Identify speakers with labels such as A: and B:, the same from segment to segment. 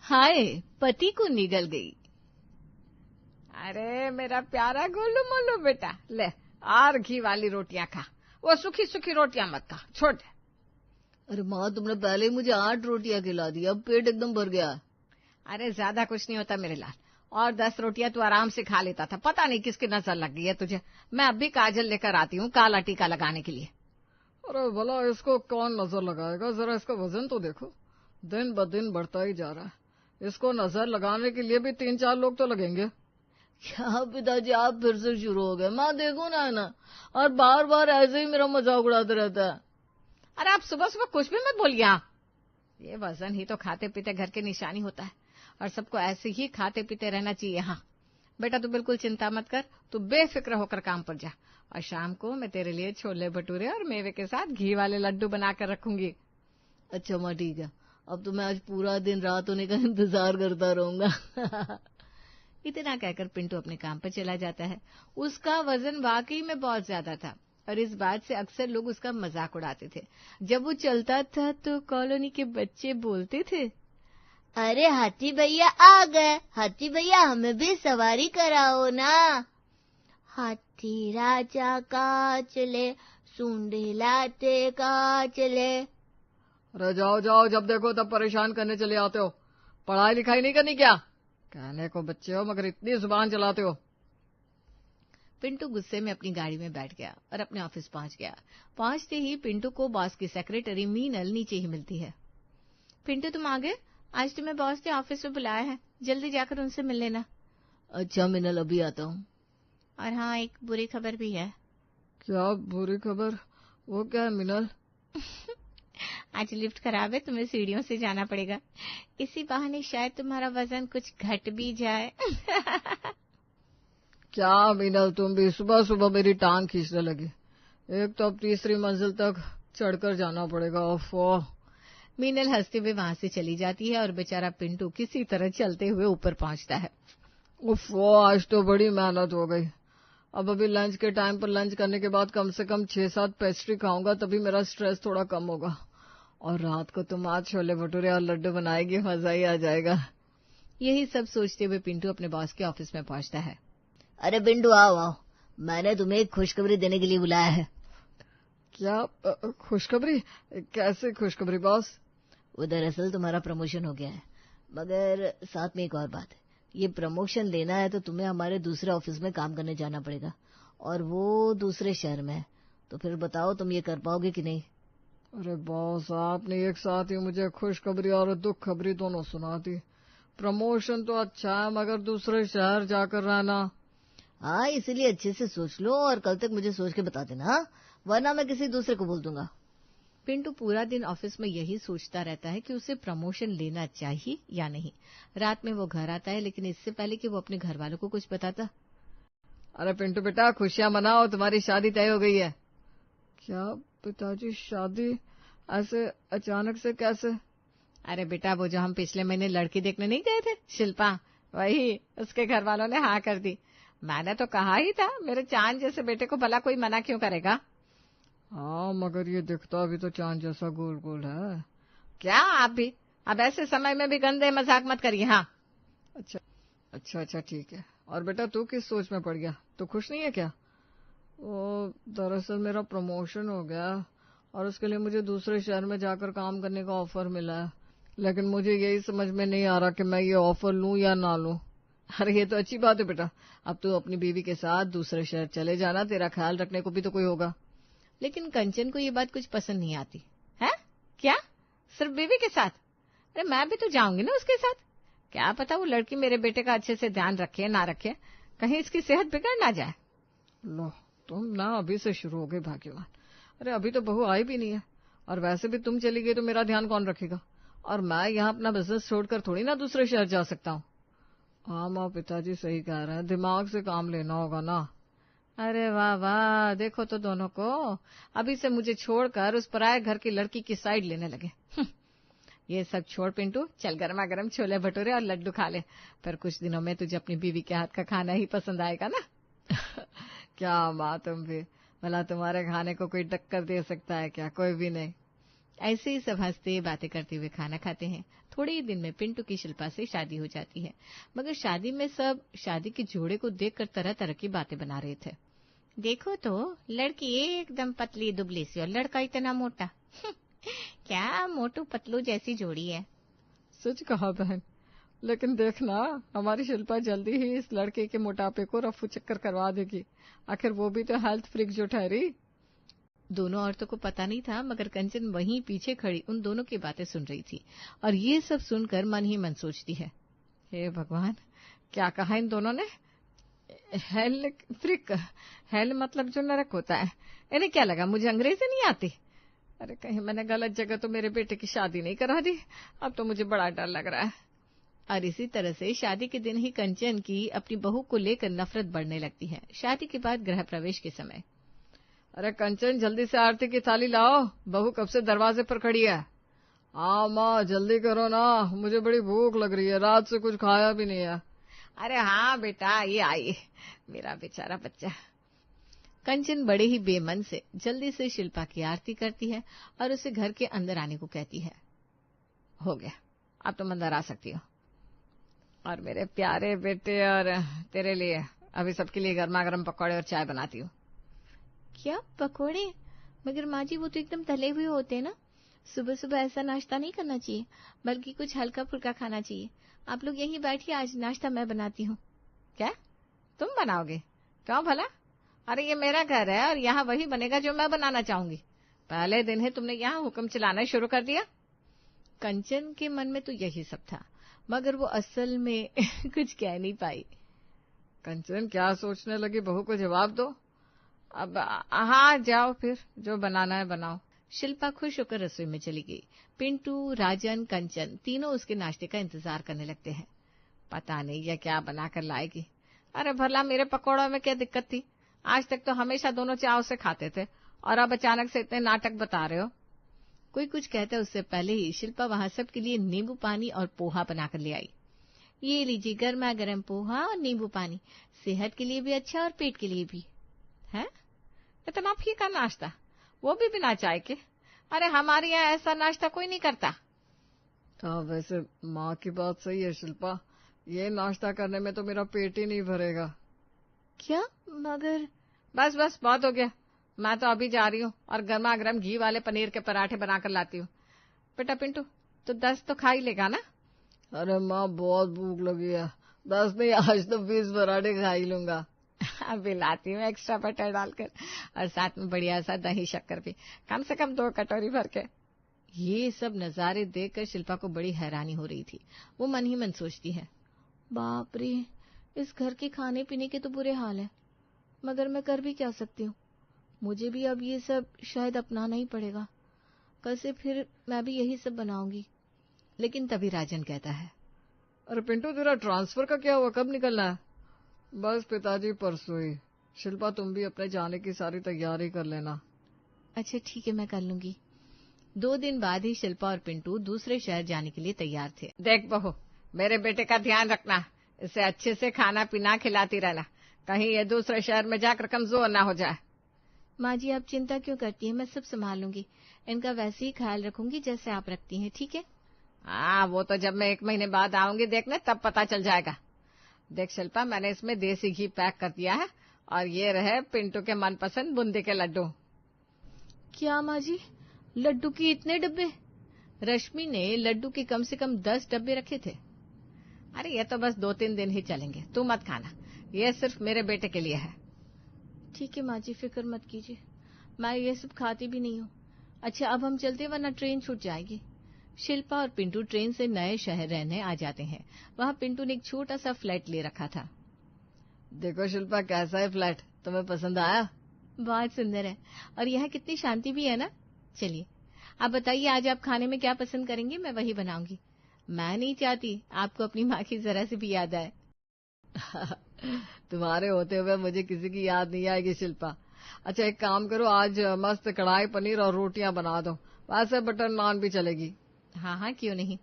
A: हाय, पति को निगल गई।
B: अरे मेरा प्यारा गोलू मोलू बेटा, ले और घी वाली रोटियां खा। वो सूखी सूखी रोटियां मत खा, छोड़ दे।
A: अरे माँ, तुमने पहले ही मुझे 8 रोटियां खिला दी, अब पेट एकदम भर गया।
B: अरे ज्यादा कुछ नहीं होता मेरे लाल, और 10 रोटियां तू आराम से खा लेता था। पता नहीं किसकी नजर लग गई है तुझे। मैं अभी काजल लेकर आती हूँ काला टीका लगाने के लिए।
C: अरे भला इसको कौन नजर लगाएगा, जरा इसका वजन तो देखो, दिन ब दिन बढ़ता ही जा रहा है। इसको नजर लगाने के लिए भी 3-4 लोग तो लगेंगे।
A: क्या पिताजी, आप फिर से शुरू हो गए। माँ देखो ना, और बार बार ऐसे ही मेरा मजाक उड़ाते रहता है।
B: अरे आप सुबह सुबह कुछ भी मत बोलिए। ये वजन ही तो खाते पीते घर की निशानी होता है, और सबको ऐसे ही खाते पीते रहना चाहिए। हाँ बेटा, तू बिल्कुल चिंता मत कर, तू बेफिक्र होकर काम पर जा, और शाम को मैं तेरे लिए छोले भटूरे और मेवे के साथ घी वाले लड्डू बनाकर रखूंगी।
A: अच्छा माँ, ठीक है। अब तो मैं आज पूरा दिन रात होने का इंतजार करता रहूंगा। इतना कहकर पिंटू अपने काम पर चला जाता है। उसका वजन वाकई में बहुत ज्यादा था, और इस बात से अक्सर लोग उसका मजाक उड़ाते थे। जब वो चलता था तो कॉलोनी के बच्चे बोलते थे,
D: अरे हाथी भैया आ गए, हाथी भैया हमें भी सवारी कराओ ना। हाथी राजा का चले, सूंढे लाते का चले।
C: अरे जाओ जाओ, जब देखो तब परेशान करने चले आते हो। पढ़ाई लिखाई नहीं करनी क्या? कहने को बच्चे हो मगर इतनी जुबान चलाते हो।
A: पिंटू गुस्से में अपनी गाड़ी में बैठ गया और अपने ऑफिस पहुंच गया। पहुंचते ही पिंटू को बॉस की सेक्रेटरी मीनल नीचे ही मिलती है। पिंटू, तुम आ गए? आज तुम्हें बॉस ने ऑफिस में बुलाया है, जल्दी जाकर उनसे मिल लेना। अच्छा मीनल, अभी आता हूँ। और हाँ, एक बुरी खबर भी है।
C: क्या बुरी खबर? वो क्या है मीनल?
A: आज लिफ्ट खराब है, तुम्हें सीढ़ियों से जाना पड़ेगा। इसी बहाने शायद तुम्हारा वजन कुछ घट भी जाए।
C: क्या मीनल, तुम भी सुबह सुबह मेरी टांग खींचने लगी। एक तो अब तीसरी मंजिल तक चढ़कर जाना पड़ेगा। ओफो।
A: मीनल हंसते हुए वहां से चली जाती है और बेचारा पिंटू किसी तरह चलते हुए ऊपर पहुंचता है।
C: ओफो, आज तो बड़ी मेहनत हो गई। अब अभी लंच के टाइम पर लंच करने के बाद कम से कम 6-7 पेस्ट्री खाऊंगा, तभी मेरा स्ट्रेस थोड़ा कम होगा। और रात को तुम आज छोले भटूरे और लड्डू बनाएगी, मजा ही आ जाएगा। यही सब सोचते हुए पिंटू अपने बॉस के ऑफिस में पहुंचता है।
D: अरे पिंटू आओ आओ, मैंने तुम्हें एक खुशखबरी देने के लिए बुलाया है।
C: क्या खुशखबरी? कैसे खुशखबरी बॉस?
D: वो दरअसल तुम्हारा प्रमोशन हो गया है, मगर साथ में एक और बात है। ये प्रमोशन लेना है तो तुम्हें हमारे दूसरे ऑफिस में काम करने जाना पड़ेगा, और वो दूसरे शहर में है। तो फिर बताओ तुम ये कर पाओगे कि नहीं?
C: अरे बॉस, आपने एक साथ ही मुझे खुशखबरी और दुख खबरी दोनों सुना दी। प्रमोशन तो अच्छा है, मगर दूसरे शहर जाकर रहना।
D: हाँ, इसीलिए अच्छे से सोच लो और कल तक मुझे सोच के बता देना, हाँ? वरना मैं किसी दूसरे को बोल दूंगा।
A: पिंटू पूरा दिन ऑफिस में यही सोचता रहता है कि उसे प्रमोशन लेना चाहिए या नहीं। रात में वो घर आता है, लेकिन इससे पहले कि वो अपने घर वालों को कुछ बताता।
C: अरे पिंटू बेटा, खुशियां मनाओ, तुम्हारी शादी तय हो गई है। क्या पिताजी, शादी? ऐसे अचानक से कैसे?
B: अरे बेटा, वो जो हम पिछले महीने लड़की देखने नहीं गए थे, शिल्पा, वही उसके घर वालों ने हाँ कर दी। मैंने तो कहा ही था, मेरे चांद जैसे बेटे को भला कोई मना क्यों करेगा।
C: हाँ, मगर ये दिखता भी तो चांद जैसा गोल गोल है।
B: क्या आप भी अब ऐसे समय में भी गंदे मजाक मत करिए। हाँ
C: अच्छा अच्छा अच्छा, ठीक है। और बेटा, तू किस सोच में पड़ गया? तू खुश नहीं है क्या? वो दरअसल मेरा प्रमोशन हो गया और उसके लिए मुझे दूसरे शहर में जाकर काम करने का ऑफर मिला है, लेकिन मुझे यही समझ में नहीं आ रहा कि मैं ये ऑफर लूं या ना लूं। अरे ये तो अच्छी बात है बेटा, अब तू अपनी बीवी के साथ दूसरे शहर चले जाना, तेरा ख्याल रखने को भी तो कोई होगा।
A: लेकिन कंचन को ये बात कुछ पसंद नहीं आती
B: है। क्या सिर्फ बीवी के साथ? अरे मैं भी तो जाऊंगी ना उसके साथ। क्या पता वो लड़की मेरे बेटे का अच्छे से ध्यान रखे ना रखे, कहीं इसकी सेहत बिगड़ ना जाए।
C: लो, तुम ना अभी से शुरू हो गए भाग्यवान। अरे अभी तो बहू आई भी नहीं है, और वैसे भी तुम चली गई तो मेरा ध्यान कौन रखेगा? और मैं यहाँ अपना बिजनेस छोड़कर थोड़ी ना दूसरे शहर जा सकता हूँ। हाँ माँ, पिताजी सही कह रहे हैं, दिमाग से काम लेना होगा ना।
B: अरे वाह वाह, देखो तो दोनों को अभी से मुझे छोड़कर उस पराये घर की लड़की की साइड लेने लगे। ये सब छोड़ पिंटू, चल गर्मा गर्म छोले भटूरे और लड्डू खा ले, फिर कुछ दिनों में तुझे अपनी बीवी के हाथ का खाना ही पसंद आएगा ना।
C: क्या माँ, तुम भी भला तुम्हारे खाने को कोई टक्कर दे सकता है क्या? कोई भी नहीं।
A: ऐसे ही सब हंसते बातें करते हुए खाना खाते हैं। थोड़े ही दिन में पिंटू की शिल्पा से शादी हो जाती है। मगर शादी में सब शादी के जोड़े को देखकर तरह तरह की बातें बना रहे थे। देखो तो, लड़की एकदम पतली दुबली सी और लड़का इतना मोटा। क्या मोटू पतलू जैसी जोड़ी है।
C: सच कहा बहन, लेकिन देखना हमारी शिल्पा जल्दी ही इस लड़के के मोटापे को रफू चक्कर करवा देगी। आखिर वो भी तो हेल्थ फ्रीक जो ठहरी।
A: दोनों औरतों को पता नहीं था, मगर कंचन वहीं पीछे खड़ी उन दोनों की बातें सुन रही थी और ये सब सुनकर मन ही मन सोचती है,
C: हे भगवान, क्या कहा इन दोनों ने? हेल फ्रिक, हेल मतलब जो नरक होता है। इन्हें क्या लगा मुझे अंग्रेजी नहीं आती? अरे कहीं मैंने गलत जगह तो मेरे बेटे की शादी नहीं करा दी। अब तो मुझे बड़ा डर लग रहा है।
A: और इसी तरह से शादी के दिन ही कंचन की अपनी बहू को लेकर नफरत बढ़ने लगती है। शादी के बाद गृह प्रवेश के समय,
C: अरे कंचन, जल्दी से आरती की थाली लाओ, बहू कब से दरवाजे पर खड़ी है। हाँ माँ, जल्दी करो ना, मुझे बड़ी भूख लग रही है, रात से कुछ खाया भी नहीं है।
A: अरे हाँ बेटा, ये आई मेरा बेचारा बच्चा। कंचन बड़े ही बेमन से जल्दी से शिल्पा की आरती करती है और उसे घर के अंदर आने को कहती है।
C: हो गया, अब तुम अंदर आ सकती हो। और मेरे प्यारे बेटे, और तेरे लिए अभी सबके लिए गर्मा गर्म पकौड़े और चाय बनाती हूँ।
A: क्या पकोड़े? मगर माँ जी, वो तो एकदम तले हुए होते हैं ना। सुबह सुबह ऐसा नाश्ता नहीं करना चाहिए, बल्कि कुछ हल्का फुल्का खाना चाहिए। आप लोग यहीं बैठिए, आज नाश्ता मैं बनाती हूँ।
C: क्या तुम बनाओगे? क्यों भला? अरे ये मेरा घर है और यहाँ वही बनेगा जो मैं बनाना चाहूंगी। पहले दिन ही तुमने यहाँ हुक्म चलाना शुरू कर दिया।
A: कंचन के मन में तो यही सब था, मगर वो असल में कुछ कह नहीं पाई।
C: कंचन क्या सोचने लगी, बहू को जवाब दो। अब हाँ, जाओ फिर, जो बनाना है बनाओ।
A: शिल्पा खुश होकर रसोई में चली गई। पिंटू, राजन, कंचन तीनों उसके नाश्ते का इंतजार करने लगते हैं।
C: पता नहीं ये क्या बनाकर लाएगी। अरे भला मेरे पकौड़ों में क्या दिक्कत थी? आज तक तो हमेशा दोनों चाव से खाते थे, और अब अचानक से इतने नाटक बता रहे हो।
A: कोई कुछ कहता उससे पहले ही शिल्पा वहां सबके लिए नींबू पानी और पोहा बनाकर ले आई। ये लीजिए गर्मा गर्म पोहा और नींबू पानी, सेहत के लिए भी अच्छा और पेट के लिए भी
C: है। इतना फीका नाश्ता, वो भी बिना चाय के? अरे हमारे यहाँ ऐसा नाश्ता कोई नहीं करता। हाँ, वैसे माँ की बात सही है शिल्पा, ये नाश्ता करने में तो मेरा पेट ही नहीं भरेगा।
A: क्या? मगर
C: बस बस, बहुत हो गया। मैं तो अभी जा रही हूँ और गर्मा गर्म घी वाले पनीर के पराठे बनाकर लाती हूँ। बेटा पिंटू, तो 10 तो खा ही लेगा ना? अरे माँ, बहुत भूख लगी है। 10 नहीं, आज तो 20 पराठे खा ही लूंगा। अभी लाती हूँ एक्स्ट्रा बटर डालकर, और साथ में बढ़िया सा दही शक्कर भी, कम से कम 2 कटोरी भर के।
A: ये सब नजारे देखकर शिल्पा को बड़ी हैरानी हो रही थी। वो मन ही मन सोचती है, बाप रे, इस घर के खाने पीने के तो बुरे हाल है, मगर मैं कर भी क्या सकती हूँ। मुझे भी अब ये सब शायद अपनाना ही पड़ेगा। कल से फिर मैं भी यही सब बनाऊंगी। लेकिन तभी राजन कहता है,
C: अरे पिंटू, तेरा ट्रांसफर का क्या हुआ, कब निकलना है? बस पिताजी, परसों ही। शिल्पा, तुम भी अपने जाने की सारी तैयारी कर लेना।
A: अच्छा ठीक है, मैं कर लूंगी। 2 दिन बाद ही शिल्पा और पिंटू दूसरे शहर जाने के लिए तैयार थे।
C: देख बहू, मेरे बेटे का ध्यान रखना, इसे अच्छे से खाना पीना खिलाती रहना, कहीं ये दूसरे शहर में जाकर कमजोर ना हो जाए।
A: माँ जी, आप चिंता क्यों करती हैं, मैं सब संभाल लूंगी। इनका वैसे ही ख्याल रखूंगी जैसे आप रखती हैं, ठीक है?
C: हाँ, वो तो जब मैं 1 महीने बाद आऊंगी देखने, तब पता चल जाएगा। देख शिल्पा, मैंने इसमें देसी घी पैक कर दिया है, और ये रहे पिंटू के मनपसंद बूंदी के लड्डू।
A: क्या माँ जी, लड्डू के इतने डब्बे? रश्मि ने लड्डू के कम से कम 10 डब्बे रखे थे।
C: अरे ये तो बस 2-3 दिन ही चलेंगे, तू मत खाना, ये सिर्फ मेरे बेटे के लिए है।
A: ठीक है माँ जी, फिक्र मत कीजिए, मैं ये सब खाती भी नहीं हूँ। अच्छा, अब हम चलते, वरना ट्रेन छूट जाएगी। शिल्पा और पिंटू ट्रेन से नए शहर रहने आ जाते हैं। वहाँ पिंटू ने एक छोटा सा फ्लैट ले रखा था।
C: देखो शिल्पा, कैसा है फ्लैट, तुम्हें पसंद आया?
A: बहुत सुंदर है, और यहाँ कितनी शांति भी है ना। चलिए, आप बताइए आज आप खाने में क्या पसंद करेंगे, मैं वही बनाऊंगी। मैं नहीं चाहती आपको अपनी माँ की जरा से भी याद आए।
C: तुम्हारे होते हुए मुझे किसी की याद नहीं आएगी शिल्पा। अच्छा, एक काम करो, आज मस्त कढ़ाई पनीर और रोटियां बना दो, वैसे बटर नान भी चलेगी।
A: हाँ हाँ, क्यों नहीं,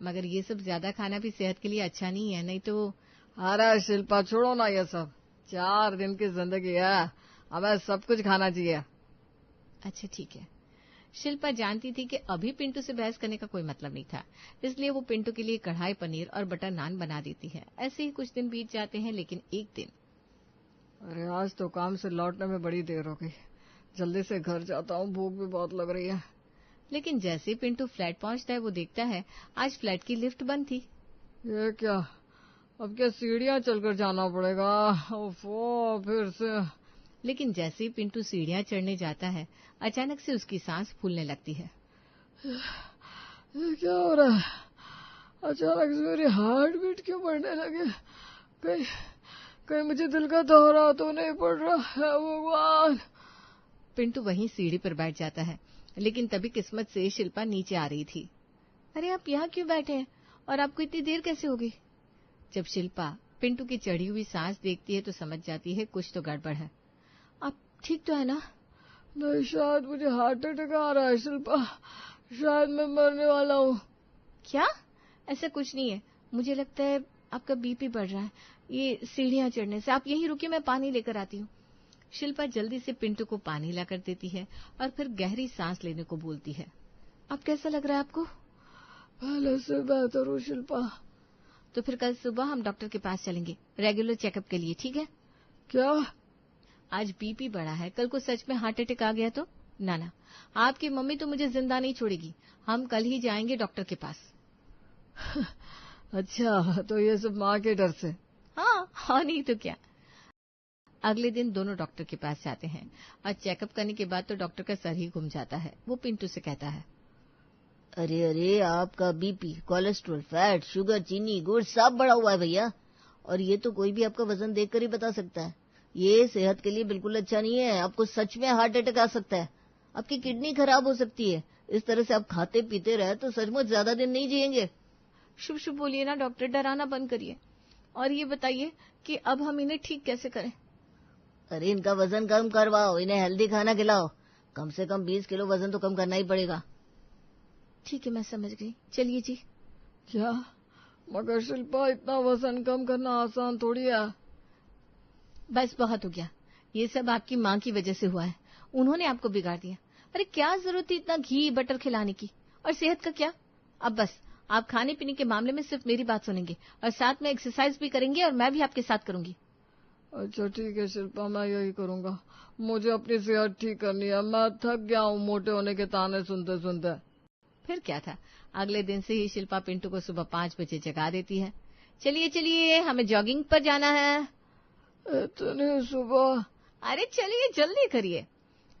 A: मगर ये सब ज्यादा खाना भी सेहत के लिए अच्छा नहीं है, नहीं तो।
C: अरे शिल्पा, छोड़ो ना ये सब, 4 दिन की जिंदगी है, हमें सब कुछ खाना चाहिए।
A: अच्छा ठीक है। शिल्पा जानती थी कि अभी पिंटू से बहस करने का कोई मतलब नहीं था, इसलिए वो पिंटू के लिए कढ़ाई पनीर और बटर नान बना देती है। ऐसे ही कुछ दिन बीत जाते हैं, लेकिन एक दिन,
C: अरे आज तो काम से लौटने में बड़ी देर हो गई, जल्दी से घर जाता हूँ, भूख भी बहुत लग रही है।
A: लेकिन जैसे ही पिंटू फ्लैट पहुंचता है वो देखता है आज फ्लैट की लिफ्ट बंद थी।
C: ये क्या, अब क्या सीढ़ियाँ चलकर जाना पड़ेगा? ओफो, फिर से।
A: लेकिन जैसे ही पिंटू सीढ़ियां चढ़ने जाता है, अचानक से उसकी सांस फूलने लगती है।
C: ये क्या हो रहा है? अचानक से मेरी हार्ट बीट क्यों बढ़ने लगे? कहीं कहीं मुझे दिल का दौरा तो नहीं पड़ रहा है भगवान?
A: पिंटू वहीं सीढ़ी पर बैठ जाता है, लेकिन तभी किस्मत से शिल्पा नीचे आ रही थी। अरे आप यहाँ क्यों बैठे हैं और आपको इतनी देर कैसे हो गई? जब शिल्पा पिंटू की चढ़ी हुई सांस देखती है तो समझ जाती है कुछ तो गड़बड़ है। आप ठीक तो है ना?
C: नहीं, शायद मुझे हार्ट अटैक आ रहा है शिल्पा, शायद मैं मरने वाला हूँ।
A: क्या? ऐसा कुछ नहीं है, मुझे लगता है आपका बीपी बढ़ रहा है ये सीढ़ियां चढ़ने से। आप यहीं रुकिए, मैं पानी लेकर आती हूँ। शिल्पा जल्दी से पिंटू को पानी लाकर देती है और फिर गहरी सांस लेने को बोलती है। अब कैसा लग रहा है आपको?
C: पहले से बेहतर हूँ शिल्पा।
A: तो फिर कल सुबह हम डॉक्टर के पास चलेंगे रेगुलर चेकअप के लिए, ठीक है?
C: क्या?
A: आज बीपी बढ़ा है, कल को सच में हार्ट अटैक आ गया तो? ना, आपकी मम्मी तो मुझे जिंदा नहीं छोड़ेगी। हम कल ही जाएंगे डॉक्टर के पास।
C: अच्छा, तो ये सब माँ के डर से?
A: हाँ, नहीं तो क्या। अगले दिन दोनों डॉक्टर के पास जाते हैं और चेकअप करने के बाद तो डॉक्टर का सर ही घूम जाता है। वो पिंटू से कहता है,
D: अरे आपका बीपी, कोलेस्ट्रॉल, फैट, शुगर, चीनी, गुड़ सब बढ़ा हुआ है भैया। और ये तो कोई भी आपका वजन देखकर ही बता सकता है। ये सेहत के लिए बिल्कुल अच्छा नहीं है। आपको सच में हार्ट अटैक आ सकता है, आपकी किडनी खराब हो सकती है। इस तरह से आप खाते पीते रहे तो सचमुच ज्यादा दिन नहीं जिएंगे।
A: शुभ शुभ बोलिए ना डॉक्टर, डराना बंद करिए। और ये बताइए कि अब हम इन्हें ठीक कैसे करें?
D: अरे इनका वजन कम करवाओ, इन्हें हेल्दी खाना खिलाओ। कम से कम 20 किलो वजन तो कम करना ही पड़ेगा।
A: ठीक है, मैं समझ गई, चलिए जी।
C: क्या? मगर शिल्पा, इतना वजन कम करना आसान थोड़ी है।
A: बस बहुत हो गया, ये सब आपकी माँ की वजह से हुआ है। उन्होंने आपको बिगाड़ दिया। अरे क्या जरूरत थी इतना घी बटर खिलाने की? और सेहत का क्या? अब बस आप खाने पीने के मामले में सिर्फ मेरी बात सुनेंगे और साथ में एक्सरसाइज भी करेंगे और मैं भी आपके साथ करूंगी।
C: अच्छा ठीक है शिल्पा, मैं यही करूंगा। मुझे अपनी सेहत ठीक करनी है, मैं थक गया हूँ मोटे होने के ताने सुनते सुनते।
A: फिर क्या था, अगले दिन से ही शिल्पा पिंटू को सुबह 5 बजे जगा देती है। चलिए चलिए, हमें जॉगिंग पर जाना है।
C: इतनी सुबह?
A: अरे चलिए जल्दी करिए।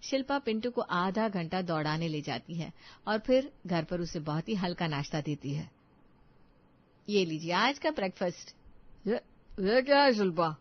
A: शिल्पा पिंटू को आधा घंटा दौड़ाने ले जाती है और फिर घर पर उसे बहुत ही हल्का नाश्ता देती है। ये लीजिए आज का ब्रेकफास्ट।
C: ये क्या है शिल्पा?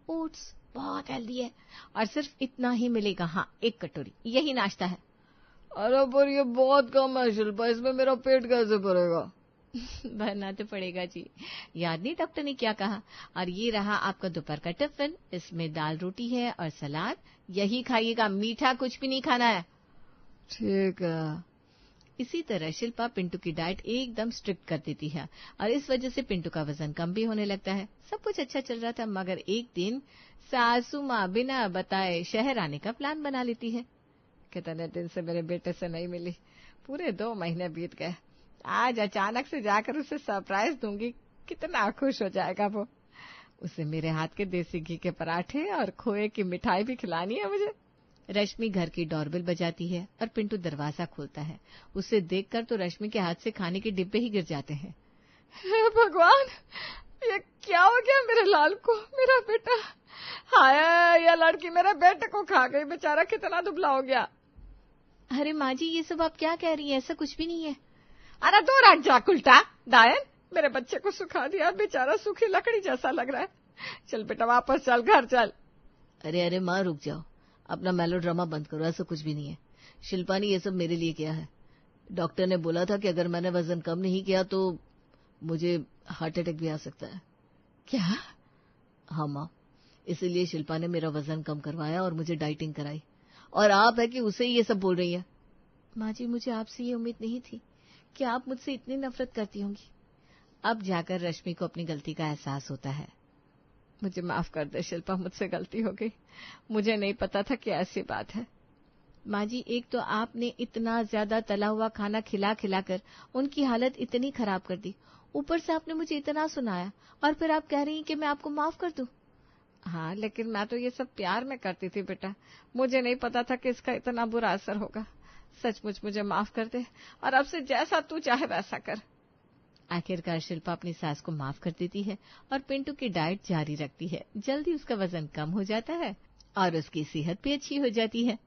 A: ओट्स, बहुत हेल्दी है और सिर्फ इतना ही मिलेगा। हाँ, 1 कटोरी, यही नाश्ता है।
C: अरे पर ये बहुत कम है शिल्पा, इसमें मेरा पेट कैसे भरेगा?
A: भरना तो पड़ेगा जी, याद नहीं डॉक्टर ने क्या कहा? और ये रहा आपका दोपहर का टिफिन, इसमें दाल रोटी है और सलाद, यही खाइएगा, मीठा कुछ भी नहीं खाना है।
C: ठीक है।
A: इसी तरह शिल्पा पिंटू की डाइट एकदम स्ट्रिक्ट कर देती है और इस वजह से पिंटू का वजन कम भी होने लगता है। सब कुछ अच्छा चल रहा था, मगर एक दिन सासू माँ बिना बताए शहर आने का प्लान बना लेती है। कितने दिन से मेरे बेटे से नहीं मिली, पूरे 2 महीने बीत गए। आज अचानक से जाकर उसे सरप्राइज दूंगी, कितना खुश हो जाएगा वो। उसे मेरे हाथ के देसी घी के पराठे और खोए की मिठाई भी खिलानी है मुझे। रश्मि घर की डोरबेल बजाती है और पिंटू दरवाजा खोलता है। उसे देखकर तो रश्मि के हाथ से खाने के डिब्बे ही गिर जाते हैं।
C: हे भगवान, ये क्या हो गया मेरे लाल को? मेरा बेटा, हाय ये लड़की मेरे बेटे को खा गई, बेचारा कितना दुबला हो गया।
A: अरे माँ जी, ये सब आप क्या कह रही हैं? ऐसा कुछ भी नहीं है।
C: अरे दो रख जा उल्टा दायन, मेरे बच्चे को सुखा दिया, बेचारा सूखी लकड़ी जैसा लग रहा है। चल बेटा वापस चल, घर चल।
D: अरे माँ रुक जाओ, अपना मेलोड्रामा बंद करो, ऐसा कुछ भी नहीं है। शिल्पा ने ये सब मेरे लिए किया है। डॉक्टर ने बोला था कि अगर मैंने वजन कम नहीं किया तो मुझे हार्ट अटैक भी आ सकता है।
A: क्या?
D: हाँ माँ, इसीलिए शिल्पा ने मेरा वजन कम करवाया और मुझे डाइटिंग कराई। और आप है कि उसे ही ये सब बोल रही है।
A: माँ जी, मुझे आपसे ये उम्मीद नहीं थी कि आप मुझसे इतनी नफरत करती होंगी। अब जाकर रश्मि को अपनी गलती का एहसास होता है। मुझे माफ कर दे शिल्पा, मुझसे गलती हो गई, मुझे नहीं पता था कि ऐसी बात है। माँ जी, एक तो आपने इतना ज्यादा तला हुआ खाना खिला खिलाकर उनकी हालत इतनी खराब कर दी, ऊपर से आपने मुझे इतना सुनाया, और फिर आप कह रही हैं कि मैं आपको माफ कर दूं।
B: हाँ, लेकिन मैं तो ये सब प्यार में करती थी बेटा, मुझे नहीं पता था कि इसका इतना बुरा असर होगा। सचमुच मुझे माफ कर दे, और अब से जैसा तू चाहे वैसा कर।
A: आखिरकार शिल्पा अपनी सास को माफ कर देती है और पिंटू की डाइट जारी रखती है। जल्दी उसका वजन कम हो जाता है और उसकी सेहत भी अच्छी हो जाती है।